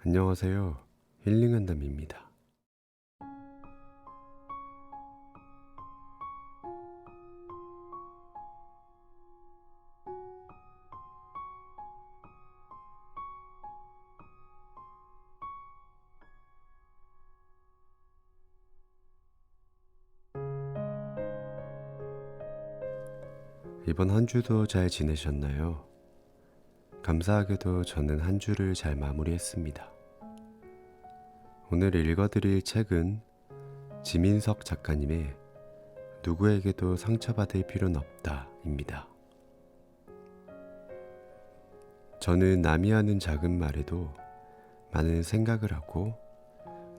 안녕하세요. 힐링한담입니다. 이번 한 주도 잘 지내셨나요? 감사하게도 저는 한 주를 잘 마무리했습니다. 오늘 읽어드릴 책은 지민석 작가님의 누구에게도 상처받을 필요는 없다입니다. 저는 남이 하는 작은 말에도 많은 생각을 하고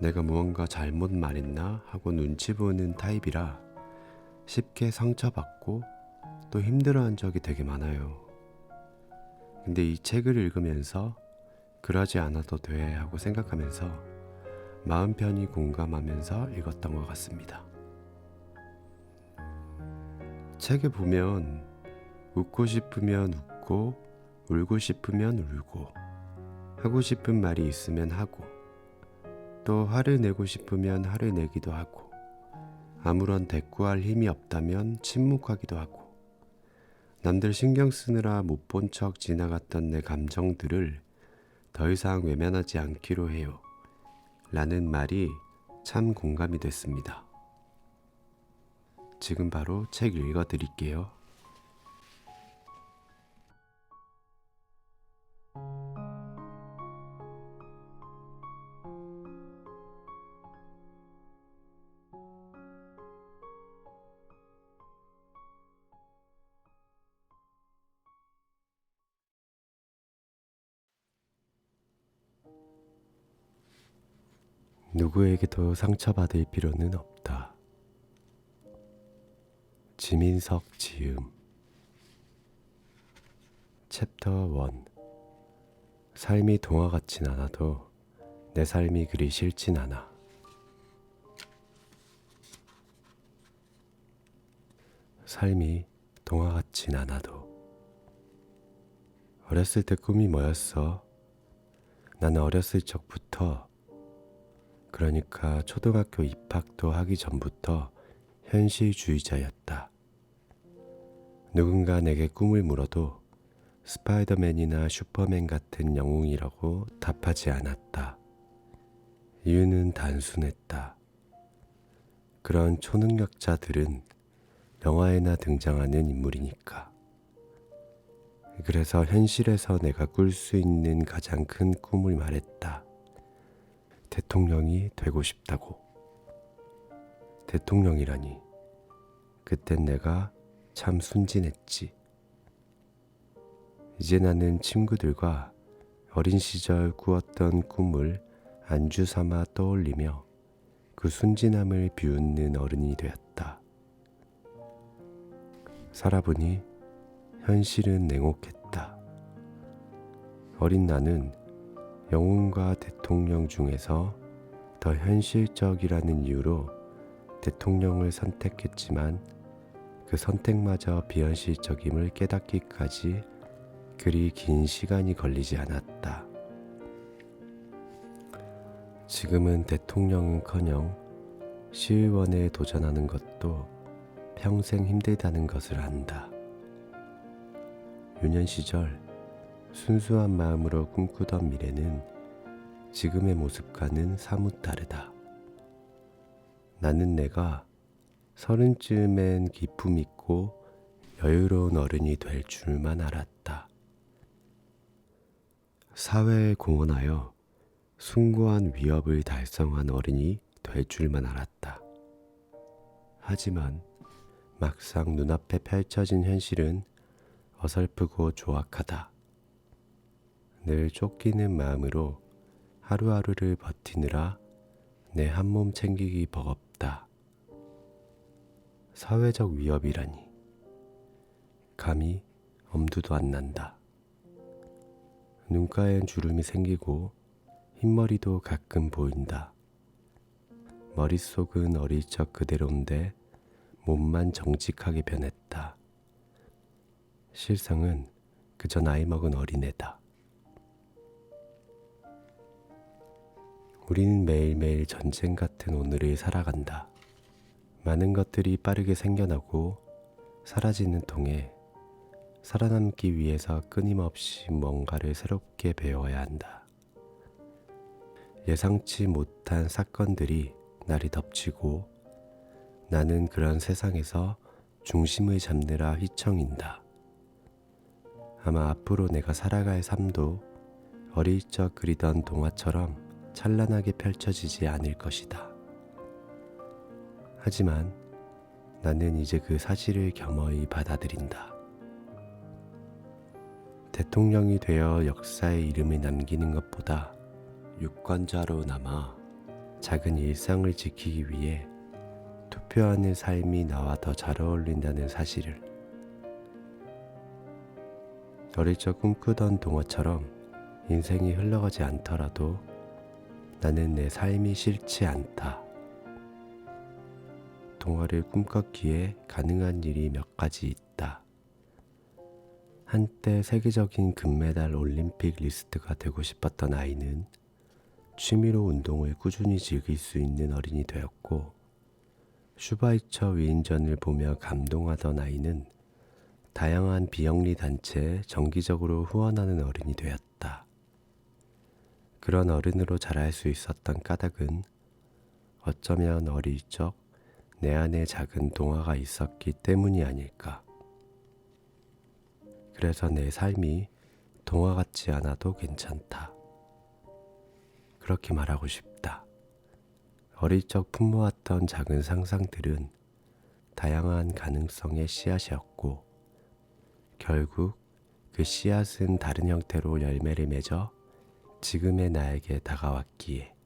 내가 무언가 잘못 말했나 하고 눈치 보는 타입이라 쉽게 상처받고 또 힘들어한 적이 되게 많아요. 근데 이 책을 읽으면서 그러지 않아도 돼 하고 생각하면서 마음 편히 공감하면서 읽었던 것 같습니다. 책에 보면 웃고 싶으면 웃고 울고 싶으면 울고 하고 싶은 말이 있으면 하고 또 화를 내고 싶으면 화를 내기도 하고 아무런 대꾸할 힘이 없다면 침묵하기도 하고 남들 신경 쓰느라 못 본 척 지나갔던 내 감정들을 더 이상 외면하지 않기로 해요. 라는 말이 참 공감이 됐습니다. 지금 바로 책 읽어드릴게요. 누구에게도 상처받을 필요는 없다. 지민석 지음 챕터 1. 삶이 동화 같진 않아도 내 삶이 그리 싫진 않아. 삶이 동화 같진 않아도. 어렸을 때 꿈이 뭐였어? 나는 어렸을 적부터, 그러니까 초등학교 입학도 하기 전부터 현실주의자였다. 누군가 내게 꿈을 물어도 스파이더맨이나 슈퍼맨 같은 영웅이라고 답하지 않았다. 이유는 단순했다. 그런 초능력자들은 영화에나 등장하는 인물이니까. 그래서 현실에서 내가 꿀 수 있는 가장 큰 꿈을 말했다. 대통령이 되고 싶다고. 대통령이라니. 그땐 내가 참 순진했지. 이제 나는 친구들과 어린 시절 꾸었던 꿈을 안주 삼아 떠올리며 그 순진함을 비웃는 어른이 되었다. 살아보니 현실은 냉혹했다. 어린 나는 영웅과 대통령 중에서 더 현실적이라는 이유로 대통령을 선택했지만 그 선택마저 비현실적임을 깨닫기까지 그리 긴 시간이 걸리지 않았다. 지금은 대통령은커녕 시의원에 도전하는 것도 평생 힘들다는 것을 안다. 유년 시절 순수한 마음으로 꿈꾸던 미래는 지금의 모습과는 사뭇 다르다. 나는 내가 30쯤엔 기품 있고 여유로운 어른이 될 줄만 알았다. 사회에 공헌하여 숭고한 위협을 달성한 어른이 될 줄만 알았다. 하지만 막상 눈앞에 펼쳐진 현실은 어설프고 조악하다. 늘 쫓기는 마음으로 하루하루를 버티느라 내 한 몸 챙기기 버겁다. 사회적 위협이라니. 감히 엄두도 안 난다. 눈가엔 주름이 생기고 흰머리도 가끔 보인다. 머릿속은 어릴 적 그대로인데 몸만 정직하게 변했다. 실상은 그저 나이 먹은 어린애다. 우리는 매일매일 전쟁 같은 오늘을 살아간다. 많은 것들이 빠르게 생겨나고 사라지는 통에 살아남기 위해서 끊임없이 뭔가를 새롭게 배워야 한다. 예상치 못한 사건들이 나를 덮치고 나는 그런 세상에서 중심을 잡느라 휘청인다. 아마 앞으로 내가 살아갈 삶도 어릴 적 그리던 동화처럼 찬란하게 펼쳐지지 않을 것이다. 하지만 나는 이제 그 사실을 겸허히 받아들인다. 대통령이 되어 역사에 이름을 남기는 것보다 유권자로 남아 작은 일상을 지키기 위해 투표하는 삶이 나와 더 잘 어울린다는 사실을, 어릴 적 꿈꾸던 동화처럼 인생이 흘러가지 않더라도 나는 내 삶이 싫지 않다. 동화를 꿈꿨기에 가능한 일이 몇 가지 있다. 한때 세계적인 금메달 올림픽 리스트가 되고 싶었던 아이는 취미로 운동을 꾸준히 즐길 수 있는 어린이 되었고, 슈바이처 위인전을 보며 감동하던 아이는 다양한 비영리 단체에 정기적으로 후원하는 어른이 되었다. 그런 어른으로 자랄 수 있었던 까닭은 어쩌면 어릴 적 내 안에 작은 동화가 있었기 때문이 아닐까. 그래서 내 삶이 동화 같지 않아도 괜찮다. 그렇게 말하고 싶다. 어릴 적 품모았던 작은 상상들은 다양한 가능성의 씨앗이었고, 결국 그 씨앗은 다른 형태로 열매를 맺어 지금의 나에게 다가왔기에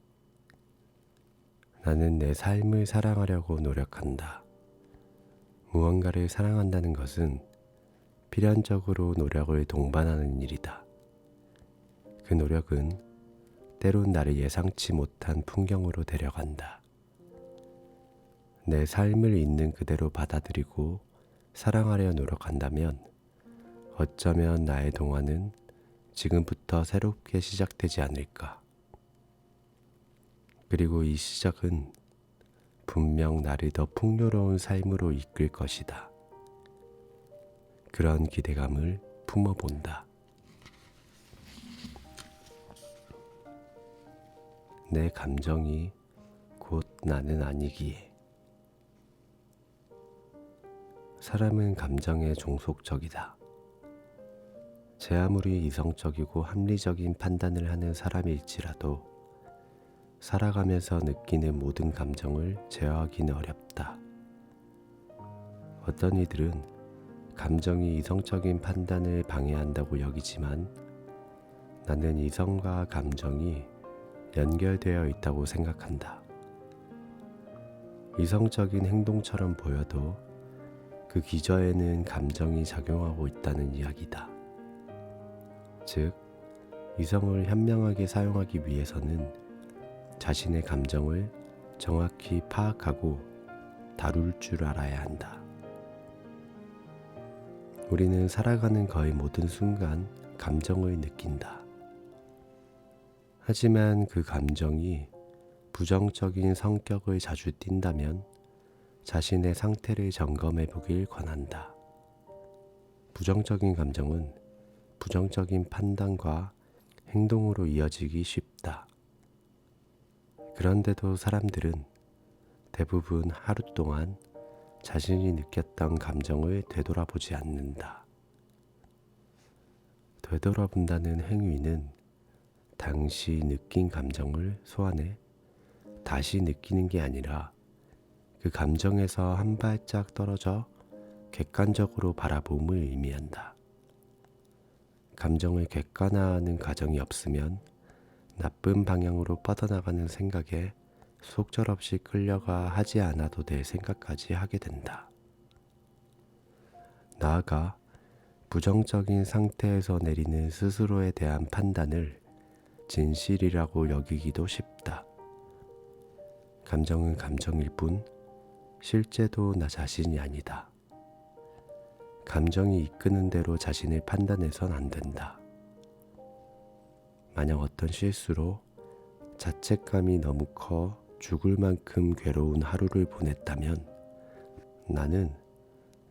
나는 내 삶을 사랑하려고 노력한다. 무언가를 사랑한다는 것은 필연적으로 노력을 동반하는 일이다. 그 노력은 때론 나를 예상치 못한 풍경으로 데려간다. 내 삶을 있는 그대로 받아들이고 사랑하려 노력한다면 어쩌면 나의 동화는 지금부터 새롭게 시작되지 않을까. 그리고 이 시작은 분명 나를 더 풍요로운 삶으로 이끌 것이다. 그런 기대감을 품어본다. 내 감정이 곧 나는 아니기에. 사람은 감정에 종속적이다. 제 아무리 이성적이고 합리적인 판단을 하는 사람일지라도 살아가면서 느끼는 모든 감정을 제어하기는 어렵다. 어떤 이들은 감정이 이성적인 판단을 방해한다고 여기지만 나는 이성과 감정이 연결되어 있다고 생각한다. 이성적인 행동처럼 보여도 그 기저에는 감정이 작용하고 있다는 이야기다. 즉, 이성을 현명하게 사용하기 위해서는 자신의 감정을 정확히 파악하고 다룰 줄 알아야 한다. 우리는 살아가는 거의 모든 순간 감정을 느낀다. 하지만 그 감정이 부정적인 성격을 자주 띈다면 자신의 상태를 점검해 보길 권한다. 부정적인 감정은 부정적인 판단과 행동으로 이어지기 쉽다. 그런데도 사람들은 대부분 하루 동안 자신이 느꼈던 감정을 되돌아보지 않는다. 되돌아본다는 행위는 당시 느낀 감정을 소환해 다시 느끼는 게 아니라 그 감정에서 한 발짝 떨어져 객관적으로 바라봄을 의미한다. 감정을 객관화하는 과정이 없으면 나쁜 방향으로 뻗어나가는 생각에 속절없이 끌려가 하지 않아도 될 생각까지 하게 된다. 나아가 부정적인 상태에서 내리는 스스로에 대한 판단을 진실이라고 여기기도 쉽다. 감정은 감정일 뿐 실제도 나 자신이 아니다. 감정이 이끄는 대로 자신을 판단해선 안 된다. 만약 어떤 실수로 자책감이 너무 커 죽을 만큼 괴로운 하루를 보냈다면 나는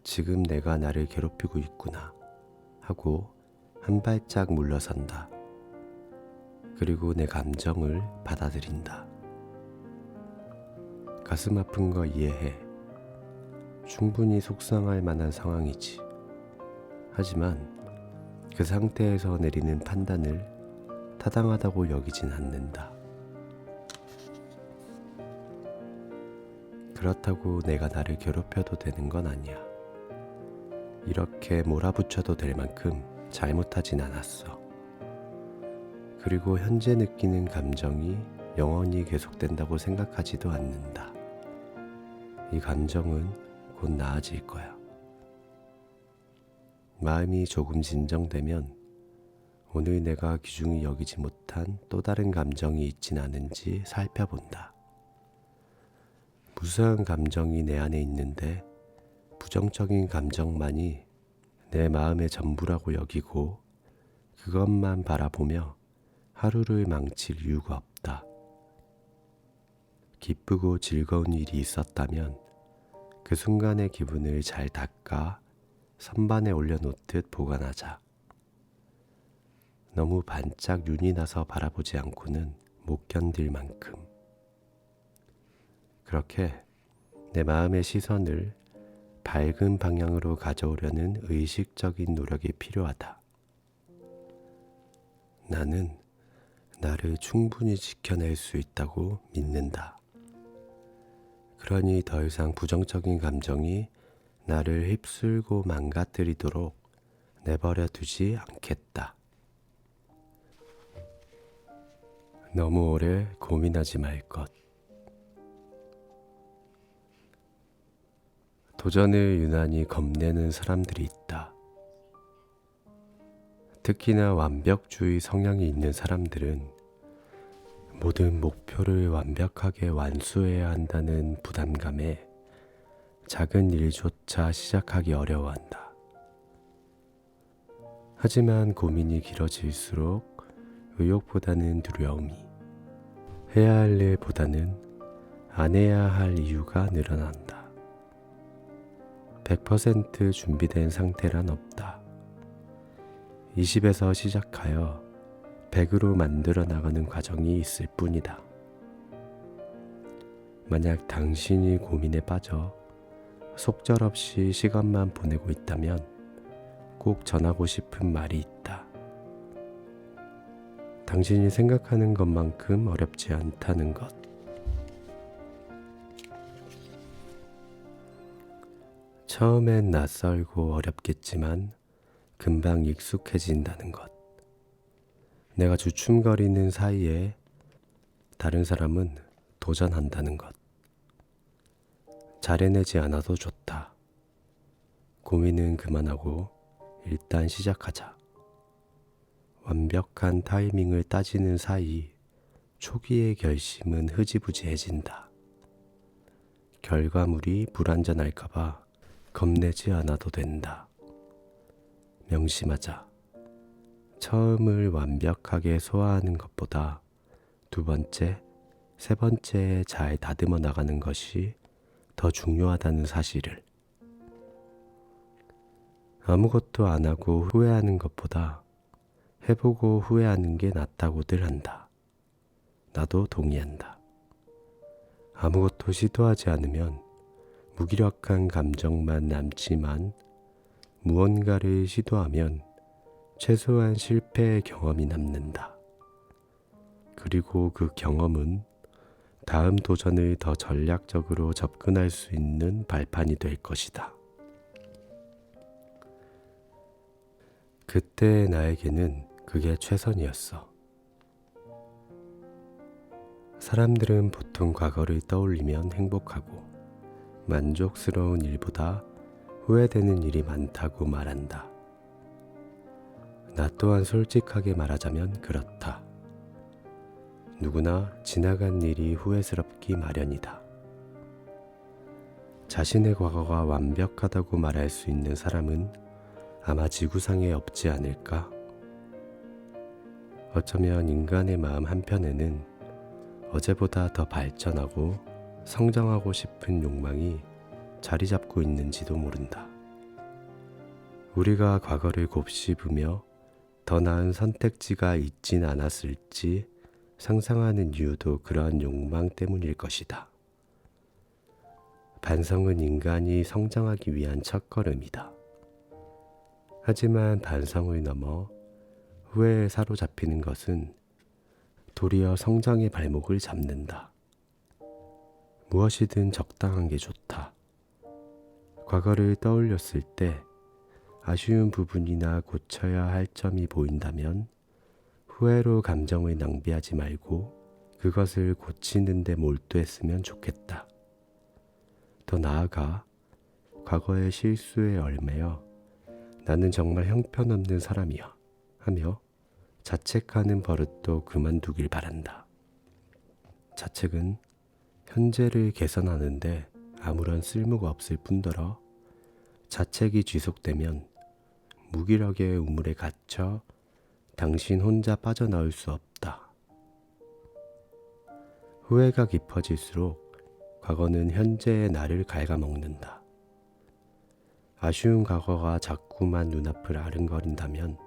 지금 내가 나를 괴롭히고 있구나 하고 한 발짝 물러선다. 그리고 내 감정을 받아들인다. 가슴 아픈 거 이해해. 충분히 속상할 만한 상황이지. 하지만 그 상태에서 내리는 판단을 타당하다고 여기진 않는다. 그렇다고 내가 나를 괴롭혀도 되는 건 아니야. 이렇게 몰아붙여도 될 만큼 잘못하진 않았어. 그리고 현재 느끼는 감정이 영원히 계속된다고 생각하지도 않는다. 이 감정은 곧 나아질 거야. 마음이 조금 진정되면 오늘 내가 귀중히 여기지 못한 또 다른 감정이 있진 않은지 살펴본다. 무수한 감정이 내 안에 있는데 부정적인 감정만이 내 마음의 전부라고 여기고 그것만 바라보며 하루를 망칠 이유가 없다. 기쁘고 즐거운 일이 있었다면 그 순간의 기분을 잘 닦아 선반에 올려놓듯 보관하자. 너무 반짝 윤이 나서 바라보지 않고는 못 견딜 만큼. 그렇게 내 마음의 시선을 밝은 방향으로 가져오려는 의식적인 노력이 필요하다. 나는 나를 충분히 지켜낼 수 있다고 믿는다. 그러니 더 이상 부정적인 감정이 나를 휩쓸고 망가뜨리도록 내버려 두지 않겠다. 너무 오래 고민하지 말 것. 도전을 유난히 겁내는 사람들이 있다. 특히나 완벽주의 성향이 있는 사람들은 모든 목표를 완벽하게 완수해야 한다는 부담감에 작은 일조차 시작하기 어려워한다. 하지만 고민이 길어질수록 의욕보다는 두려움이, 해야 할 일보다는 안 해야 할 이유가 늘어난다. 100% 준비된 상태란 없다. 20에서 시작하여 100으로 만들어 나가는 과정이 있을 뿐이다. 만약 당신이 고민에 빠져 속절없이 시간만 보내고 있다면 꼭 전하고 싶은 말이 있다. 당신이 생각하는 것만큼 어렵지 않다는 것. 처음엔 낯설고 어렵겠지만 금방 익숙해진다는 것. 내가 주춤거리는 사이에 다른 사람은 도전한다는 것. 잘해내지 않아도 좋다. 고민은 그만하고 일단 시작하자. 완벽한 타이밍을 따지는 사이 초기의 결심은 흐지부지해진다. 결과물이 불완전할까봐 겁내지 않아도 된다. 명심하자. 처음을 완벽하게 소화하는 것보다 두 번째, 세 번째에 잘 다듬어 나가는 것이 더 중요하다는 사실을. 아무것도 안 하고 후회하는 것보다 해보고 후회하는 게 낫다고들 한다. 나도 동의한다. 아무것도 시도하지 않으면 무기력한 감정만 남지만 무언가를 시도하면 최소한 실패의 경험이 남는다. 그리고 그 경험은 다음 도전을 더 전략적으로 접근할 수 있는 발판이 될 것이다. 그때 나에게는 그게 최선이었어. 사람들은 보통 과거를 떠올리면 행복하고 만족스러운 일보다 후회되는 일이 많다고 말한다. 나 또한 솔직하게 말하자면 그렇다. 누구나 지나간 일이 후회스럽기 마련이다. 자신의 과거가 완벽하다고 말할 수 있는 사람은 아마 지구상에 없지 않을까? 어쩌면 인간의 마음 한편에는 어제보다 더 발전하고 성장하고 싶은 욕망이 자리 잡고 있는지도 모른다. 우리가 과거를 곱씹으며 더 나은 선택지가 있진 않았을지 상상하는 이유도 그러한 욕망 때문일 것이다. 반성은 인간이 성장하기 위한 첫걸음이다. 하지만 반성을 넘어 후회에 사로잡히는 것은 도리어 성장의 발목을 잡는다. 무엇이든 적당한 게 좋다. 과거를 떠올렸을 때 아쉬운 부분이나 고쳐야 할 점이 보인다면 후회로 감정을 낭비하지 말고 그것을 고치는 데 몰두했으면 좋겠다. 더 나아가 과거의 실수에 얽매여 나는 정말 형편없는 사람이야 하며 자책하는 버릇도 그만두길 바란다. 자책은 현재를 개선하는데 아무런 쓸모가 없을 뿐더러 자책이 지속되면 무기력의 우물에 갇혀 당신 혼자 빠져나올 수 없다. 후회가 깊어질수록 과거는 현재의 나를 갉아먹는다. 아쉬운 과거가 자꾸만 눈앞을 아른거린다면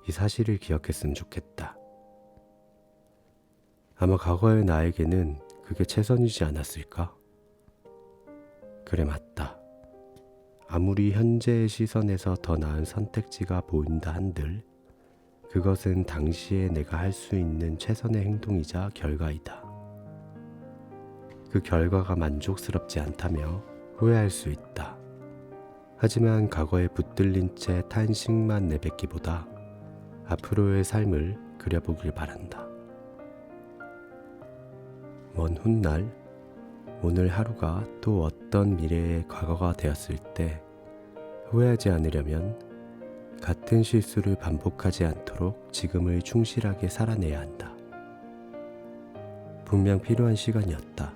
이 사실을 기억했으면 좋겠다. 아마 과거의 나에게는 그게 최선이지 않았을까? 그래, 맞다. 아무리 현재의 시선에서 더 나은 선택지가 보인다 한들 그것은 당시에 내가 할 수 있는 최선의 행동이자 결과이다. 그 결과가 만족스럽지 않다며 후회할 수 있다. 하지만 과거에 붙들린 채 탄식만 내뱉기보다 앞으로의 삶을 그려보길 바란다. 먼 훗날 오늘 하루가 또 어떤 미래의 과거가 되었을 때 후회하지 않으려면 같은 실수를 반복하지 않도록 지금을 충실하게 살아내야 한다. 분명 필요한 시간이었다.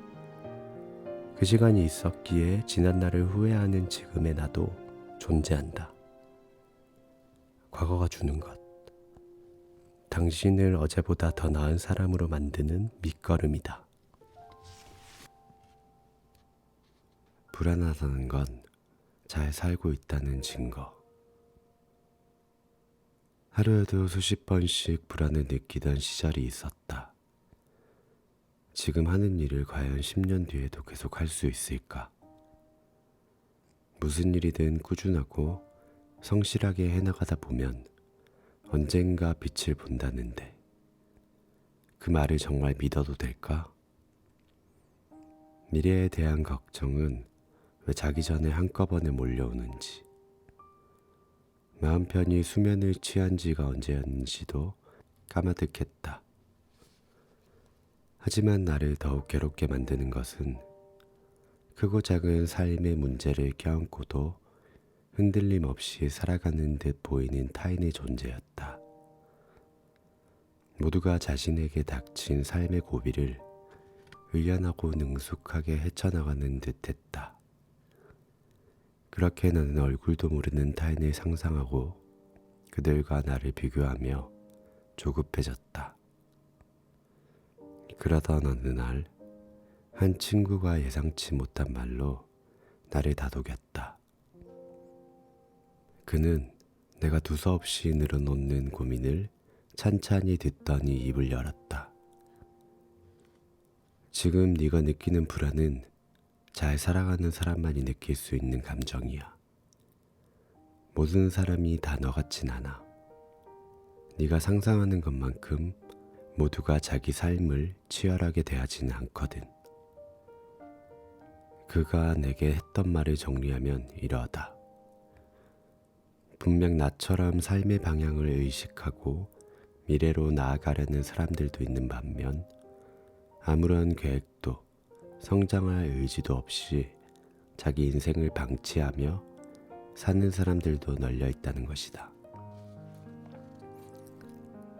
그 시간이 있었기에 지난날을 후회하는 지금의 나도 존재한다. 과거가 주는 것. 당신을 어제보다 더 나은 사람으로 만드는 밑거름이다. 불안하다는 건 잘 살고 있다는 증거. 하루에도 수십 번씩 불안을 느끼던 시절이 있었다. 지금 하는 일을 과연 10년 뒤에도 계속 할 수 있을까? 무슨 일이든 꾸준하고 성실하게 해나가다 보면 언젠가 빛을 본다는데 그 말을 정말 믿어도 될까? 미래에 대한 걱정은 왜 자기 전에 한꺼번에 몰려오는지, 마음 편히 수면을 취한 지가 언제였는지도 까마득했다. 하지만 나를 더욱 괴롭게 만드는 것은 크고 작은 삶의 문제를 껴안고도 흔들림 없이 살아가는 듯 보이는 타인의 존재였다. 모두가 자신에게 닥친 삶의 고비를 의연하고 능숙하게 헤쳐나가는 듯했다. 그렇게 나는 얼굴도 모르는 타인을 상상하고 그들과 나를 비교하며 조급해졌다. 그러던 어느 날 한 친구가 예상치 못한 말로 나를 다독였다. 그는 내가 두서없이 늘어놓는 고민을 찬찬히 듣더니 입을 열었다. 지금 네가 느끼는 불안은 잘 살아가는 사람만이 느낄 수 있는 감정이야. 모든 사람이 다 너같진 않아. 네가 상상하는 것만큼 모두가 자기 삶을 치열하게 대하지는 않거든. 그가 내게 했던 말을 정리하면 이러하다. 분명 나처럼 삶의 방향을 의식하고 미래로 나아가려는 사람들도 있는 반면 아무런 계획도 성장할 의지도 없이 자기 인생을 방치하며 사는 사람들도 널려 있다는 것이다.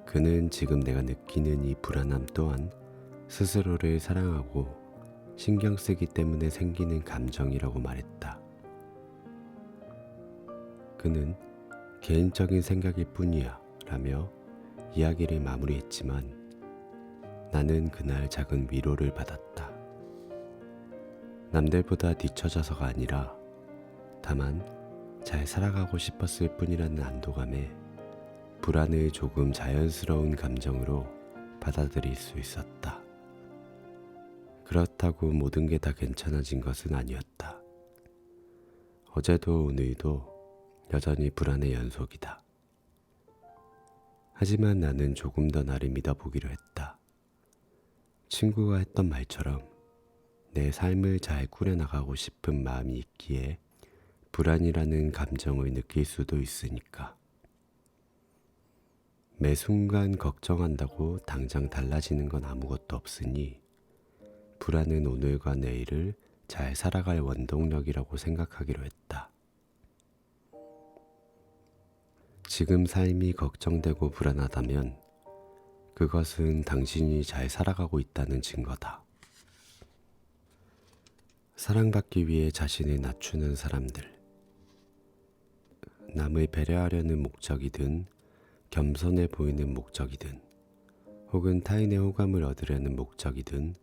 그는 지금 내가 느끼는 이 불안함 또한 스스로를 사랑하고 신경 쓰기 때문에 생기는 감정이라고 말했다. 그는 개인적인 생각일 뿐이야 라며 이야기를 마무리했지만 나는 그날 작은 위로를 받았다. 남들보다 뒤처져서가 아니라 다만 잘 살아가고 싶었을 뿐이라는 안도감에 불안을 조금 자연스러운 감정으로 받아들일 수 있었다. 그렇다고 모든 게 다 괜찮아진 것은 아니었다. 어제도 오늘도 여전히 불안의 연속이다. 하지만 나는 조금 더 나를 믿어보기로 했다. 친구가 했던 말처럼 내 삶을 잘 꾸려나가고 싶은 마음이 있기에 불안이라는 감정을 느낄 수도 있으니까. 매 순간 걱정한다고 당장 달라지는 건 아무것도 없으니 불안은 오늘과 내일을 잘 살아갈 원동력이라고 생각하기로 했다. 지금 삶이 걱정되고 불안하다면 그것은 당신이 잘 살아가고 있다는 증거다. 사랑받기 위해 자신을 낮추는 사람들. 남을 배려하려는 목적이든 겸손해 보이는 목적이든 혹은 타인의 호감을 얻으려는 목적이든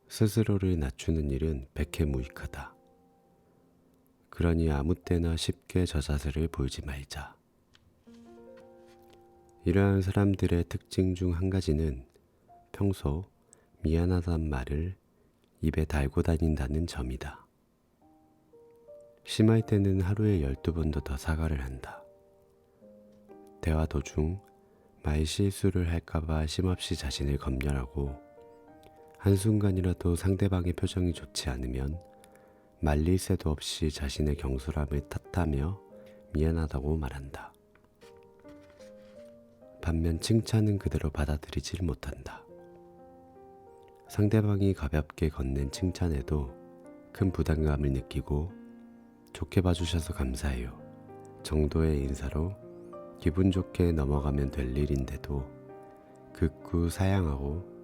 스스로를 낮추는 일은 백해무익하다. 그러니 아무 때나 쉽게 저 자세를 보이지 말자. 이러한 사람들의 특징 중 한 가지는 평소 미안하단 말을 입에 달고 다닌다는 점이다. 심할 때는 하루에 12번도 더 사과를 한다. 대화 도중 말 실수를 할까봐 쉼없이 자신을 검열하고 한순간이라도 상대방의 표정이 좋지 않으면 말릴 새도 없이 자신의 경솔함을 탓하며 미안하다고 말한다. 반면 칭찬은 그대로 받아들이질 못한다. 상대방이 가볍게 건넨 칭찬에도 큰 부담감을 느끼고 좋게 봐주셔서 감사해요 정도의 인사로 기분 좋게 넘어가면 될 일인데도 극구 사양하고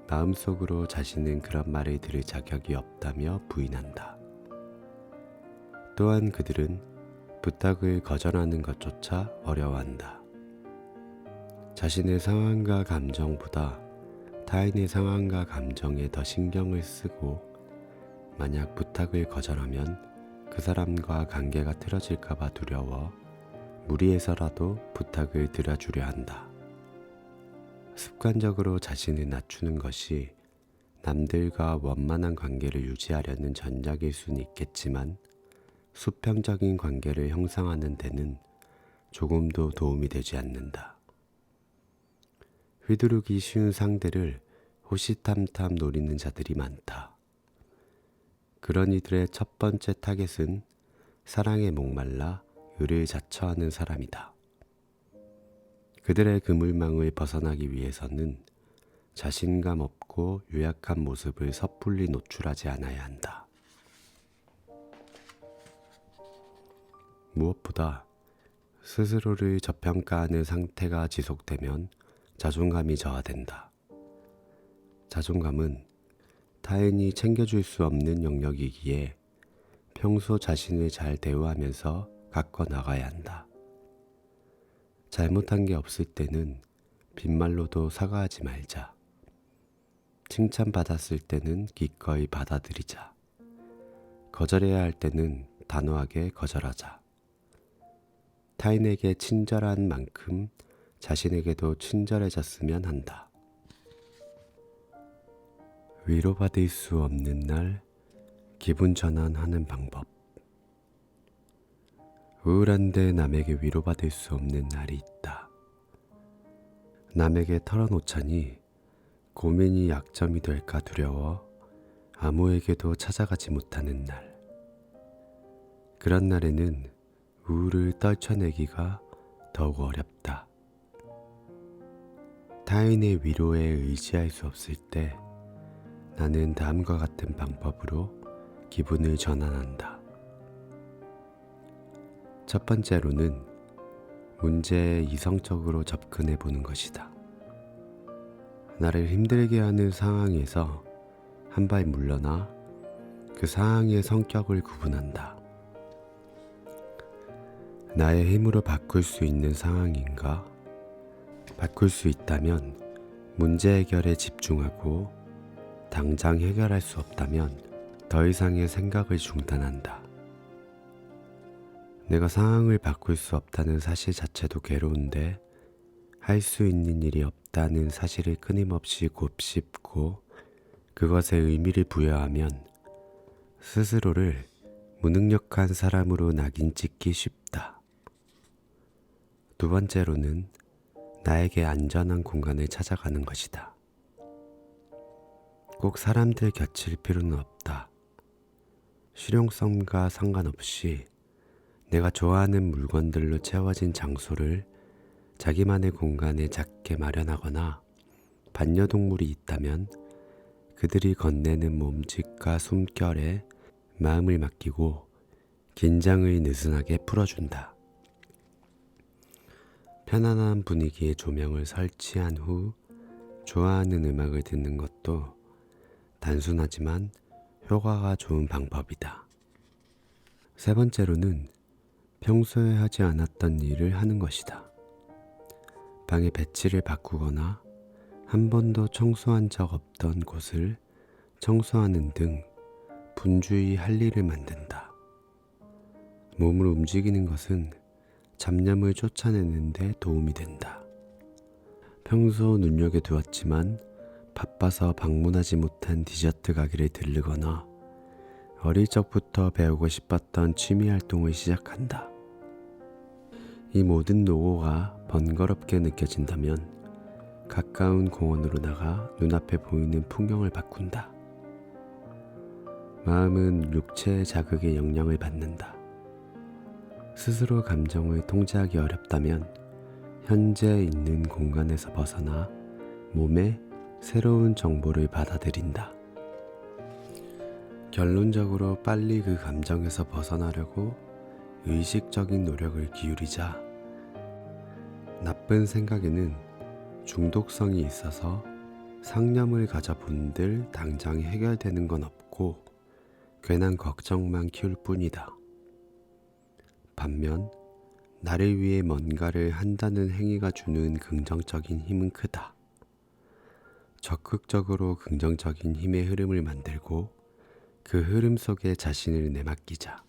마음속으로 자신은 그런 말을 들을 자격이 없다며 부인한다. 또한 그들은 부탁을 거절하는 것조차 어려워한다. 자신의 상황과 감정보다 타인의 상황과 감정에 더 신경을 쓰고 만약 부탁을 거절하면 그 사람과 관계가 틀어질까봐 두려워 무리해서라도 부탁을 드려주려 한다. 습관적으로 자신을 낮추는 것이 남들과 원만한 관계를 유지하려는 전략일 수는 있겠지만 수평적인 관계를 형성하는 데는 조금도 도움이 되지 않는다. 휘두르기 쉬운 상대를 호시탐탐 노리는 자들이 많다. 그런 이들의 첫 번째 타겟은 사랑에 목말라 의를 자처하는 사람이다. 그들의 그물망을 벗어나기 위해서는 자신감 없고 유약한 모습을 섣불리 노출하지 않아야 한다. 무엇보다 스스로를 저평가하는 상태가 지속되면 자존감이 저하된다. 자존감은 타인이 챙겨줄 수 없는 영역이기에 평소 자신을 잘 대우하면서 가꿔 나가야 한다. 잘못한 게 없을 때는 빈말로도 사과하지 말자. 칭찬받았을 때는 기꺼이 받아들이자. 거절해야 할 때는 단호하게 거절하자. 타인에게 친절한 만큼 자신에게도 친절해졌으면 한다. 위로받을 수 없는 날 기분 전환하는 방법. 우울한데 남에게 위로받을 수 없는 날이 있다. 남에게 털어놓자니 고민이 약점이 될까 두려워 아무에게도 찾아가지 못하는 날. 그런 날에는 우울을 떨쳐내기가 더욱 어렵다. 타인의 위로에 의지할 수 없을 때 나는 다음과 같은 방법으로 기분을 전환한다. 첫 번째로는 문제에 이성적으로 접근해 보는 것이다. 나를 힘들게 하는 상황에서 한 발 물러나 그 상황의 성격을 구분한다. 나의 힘으로 바꿀 수 있는 상황인가? 바꿀 수 있다면 문제 해결에 집중하고 당장 해결할 수 없다면 더 이상의 생각을 중단한다. 내가 상황을 바꿀 수 없다는 사실 자체도 괴로운데 할 수 있는 일이 없다는 사실을 끊임없이 곱씹고 그것에 의미를 부여하면 스스로를 무능력한 사람으로 낙인 찍기 쉽다. 두 번째로는 나에게 안전한 공간을 찾아가는 것이다. 꼭 사람들 곁일 필요는 없다. 실용성과 상관없이 내가 좋아하는 물건들로 채워진 장소를 자기만의 공간에 작게 마련하거나 반려동물이 있다면 그들이 건네는 몸짓과 숨결에 마음을 맡기고 긴장을 느슨하게 풀어준다. 편안한 분위기의 조명을 설치한 후 좋아하는 음악을 듣는 것도 단순하지만 효과가 좋은 방법이다. 세 번째로는 평소에 하지 않았던 일을 하는 것이다. 방의 배치를 바꾸거나 한 번도 청소한 적 없던 곳을 청소하는 등 분주히 할 일을 만든다. 몸을 움직이는 것은 잡념을 쫓아내는 데 도움이 된다. 평소 눈여겨두었지만 바빠서 방문하지 못한 디저트 가게를 들르거나 어릴 적부터 배우고 싶었던 취미 활동을 시작한다. 이 모든 노고가 번거롭게 느껴진다면 가까운 공원으로 나가 눈앞에 보이는 풍경을 바꾼다. 마음은 육체의 자극에 영향을 받는다. 스스로 감정을 통제하기 어렵다면 현재 있는 공간에서 벗어나 몸에 새로운 정보를 받아들인다. 결론적으로 빨리 그 감정에서 벗어나려고 의식적인 노력을 기울이자 나쁜 생각에는 중독성이 있어서 상념을 가져본들 당장 해결되는 건 없고 괜한 걱정만 키울 뿐이다. 반면 나를 위해 뭔가를 한다는 행위가 주는 긍정적인 힘은 크다. 적극적으로 긍정적인 힘의 흐름을 만들고 그 흐름 속에 자신을 내맡기자.